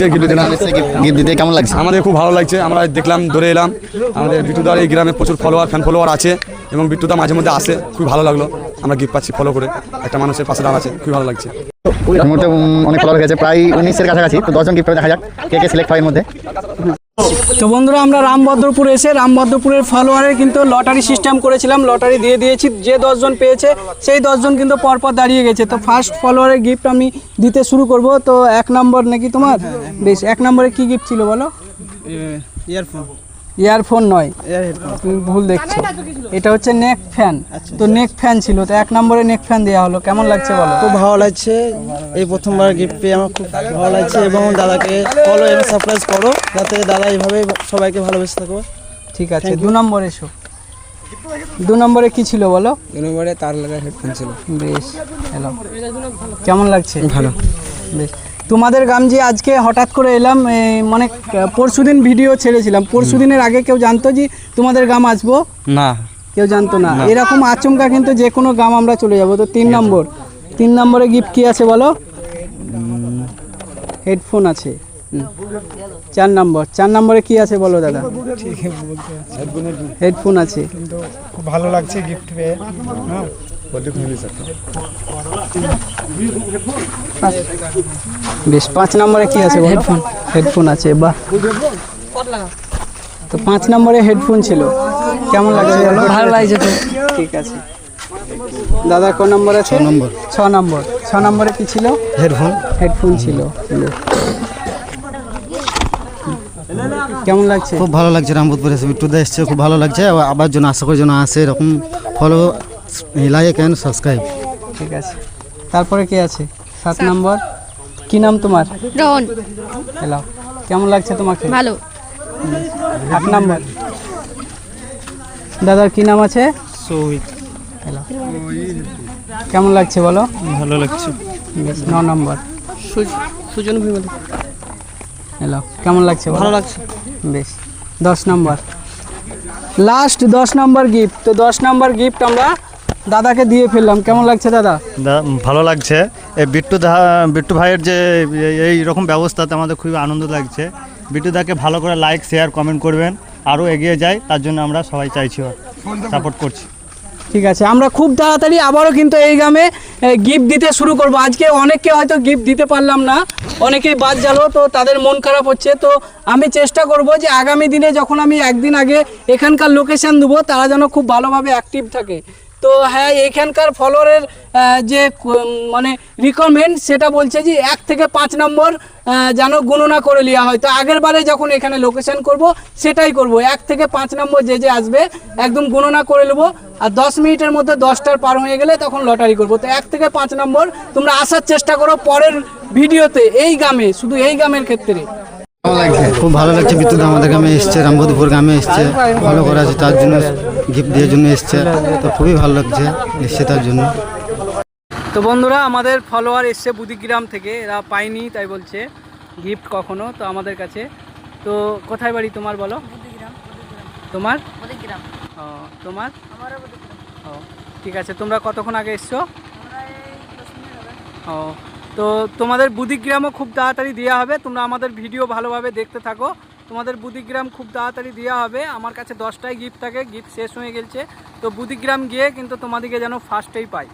লাগছে গিফট দিতে? কেমন লাগছে? আমাদের খুব ভালো লাগছে, আমরা দেখলাম ধরে এলাম। আমাদের বিট্টুদার এই গ্রামে প্রচুর ফ্যান ফলোয়ার আছে এবং বিট্টুদা মাঝে মধ্যে আসে, খুব ভালো লাগলো। আমরা গিফট পাচ্ছি ফলো করে, একটা মানুষের পাশে দাঁড়াচ্ছে, খুব ভালো লাগছে। মুহূর্তে অনেক ফলোয়ার হয়েছে, প্রায় 19-এর কাছাকাছি। তো 10জন গিফট দেখা যাক কে কে সিলেক্ট হয় এর মধ্যে। তো বন্ধুরা, আমরা রামভদ্রপুর এসে রামভদ্রপুরের ফলোয়ারের কিন্তু লটারি সিস্টেম করেছিলাম, লটারি দিয়ে দিয়েছি। যে 10 জন পেয়েছে সেই 10 জন কিন্তু পরপর দাঁড়িয়ে গেছে। তো ফার্স্ট ফলোয়ারের গিফট আমি দিতে শুরু করব। তো 1 নম্বর নাকি তোমার? বেশ, 1 নম্বরে কি গিফট ছিল বলো? ইয়ারফোন নয়, তুমি ভুল দেখছো, এটা হচ্ছে নেক ফ্যান। তো নেক ফ্যান ছিল, তো 1 নম্বরে নেক ফ্যান দেওয়া হলো। কেমন লাগছে বলো? খুব ভালো লাগছে, এই প্রথমবার গিফট পেয়ে আমার খুব ভালো লাগছে। এবং দাদাকে ফলো এবং সারপ্রাইজ করো, যাতে দাদা এইভাবে সবাইকে ভালোবেসে থাকো। ঠিক আছে, 2 নম্বরে এসো। 2 নম্বরে কি ছিল বলো? 2 নম্বরে তার লাগা হেডফোন ছিল। বেশ, হ্যালো, কেমন লাগছে? ভালো। বেশ, তোমাদের গ্রাম যে আজকে হঠাৎ করে এলাম, মানে পরশুদিন ভিডিও ছেড়েছিলাম, পরশুদিনের আগে কেউ জানতো যে তোমাদের গ্রাম আসবো? না, কেউ জানতো না। এরকম আচমকা কিন্তু যে কোনো গ্রাম আমরা চলে যাব। তো 3 নম্বরে গিফট কি আছে বলো? হেডফোন আছে। 4 নম্বরে কি আছে বলো দাদা? হেডফোন আছে। খুব ভালো লাগছে গিফট পেয়ে। বেশ, 5 নম্বরে কি আছে বলো? হেডফোন আছে, বাহ। তো 5 নম্বরে হেডফোন ছিল, কেমন লাগছে? ভালো লাগছে তো, ঠিক আছে। দাদা কোন নম্বর আছে? 6 নম্বর। 6 নম্বরে কি ছিল? হেডফোন ছিল। কেমন লাগছে? খুব ভালো লাগছে। রামপুরপুরে এসে বিট্টুদা এসছে, খুব ভালো লাগছে। আবার জন্য আশা করি যেন আসে, এরকম ফলো, লাইক অ্যান্ড সাবস্ক্রাইব। ঠিক আছে, তারপরে কি আছে? 7 নম্বর। কি নাম তোমার? রোহন। হ্যালো, কেমন লাগছে তোমাকে? ভালো। 8 নম্বর। দাদার কি নাম আছে? সৌহিত। হ্যালো, কেমন লাগছে বলো? ভালো লাগছে। 9 নম্বর। সুজন ভিমল। হ্যালো, কেমন লাগছে? ভালো লাগছে। বেশ, 10 নম্বর, লাস্ট 10 নম্বর গিফট। তো 10 নম্বর গিফট আমরা দাদাকে দিয়ে ফেললাম। কেমন লাগছে দাদা? ভালো লাগছে। এই বিট্টু ভাইয়ের যে এই রকম ব্যবস্থাতে আমাদের খুবই আনন্দ লাগছে। বিট্টুদাকে ভালো করে লাইক, শেয়ার, কমেন্ট করবেন, আরও এগিয়ে যায়, তার জন্য আমরা সবাই চাইছি, সাপোর্ট করছি। ঠিক আছে, আমরা খুব তাড়াতাড়ি আবারও কিন্তু এই গ্রামে গিফট দিতে শুরু করব। আজকে অনেককে হয়তো গিফট দিতে পারলাম না, অনেকেই বাদ গেল, তো তাদের মন খারাপ হচ্ছে। তো আমি চেষ্টা করব যে আগামী দিনে যখন আমি একদিন আগে এখানকার লোকেশান দেবো, তারা যেন খুব ভালোভাবে অ্যাক্টিভ থাকে। তো হ্যাঁ, এখানকার ফলোয়ারের যে মানে রিকমেন্ড, সেটা বলছে যে 1 থেকে 5 নম্বর যেন গণনা করে নেওয়া হয়। তো আগের বারে যখন এখানে লোকেশন করব সেটাই করব, 1 থেকে 5 নম্বর যে আসবে একদম গণনা করে নেবো। আর 10 মিনিটের মধ্যে 10টার পার হয়ে গেলে তখন লটারি করব। তো 1 থেকে 5 নম্বর তোমরা আসার চেষ্টা করো পরের ভিডিওতে, এই গ্রামে, শুধু এই গ্রামের ক্ষেত্রে। খুব ভালো লাগছে। বিট্টুদা আমাদের গ্রামে এসছে, রামভদ্রপুর গ্রামে এসছে, ভালো করা আছে, তার জন্য গিফট দেওয়ার জন্য এসছে। তো খুবই ভালো লাগছে এসছে তার জন্য। তো বন্ধুরা, আমাদের ফলোয়ার এসছে বুদিগ্রাম থেকে, এরা পায়নি তাই বলছে গিফট কখনো তো আমাদের কাছে। তো কোথায় বাড়ি তোমার বলো? তোমার? ও, তোমার? ও, ঠিক আছে। তোমরা কতক্ষণ আগে এসছো? ও, তো তোমাদের বুদিগ্রামও খুব তাড়াতাড়ি দেওয়া হবে। তোমরা আমাদের ভিডিও ভালোভাবে দেখতে থাকো, তোমাদের বুদিগ্রাম খুব তাড়াতাড়ি দেওয়া হবে। আমার কাছে 10টাই গিফট থাকে, গিফট শেষ হয়ে গেছে। তো বুদিগ্রাম গিয়ে কিন্তু তোমাদেরকে যেন ফার্স্টেই পাই।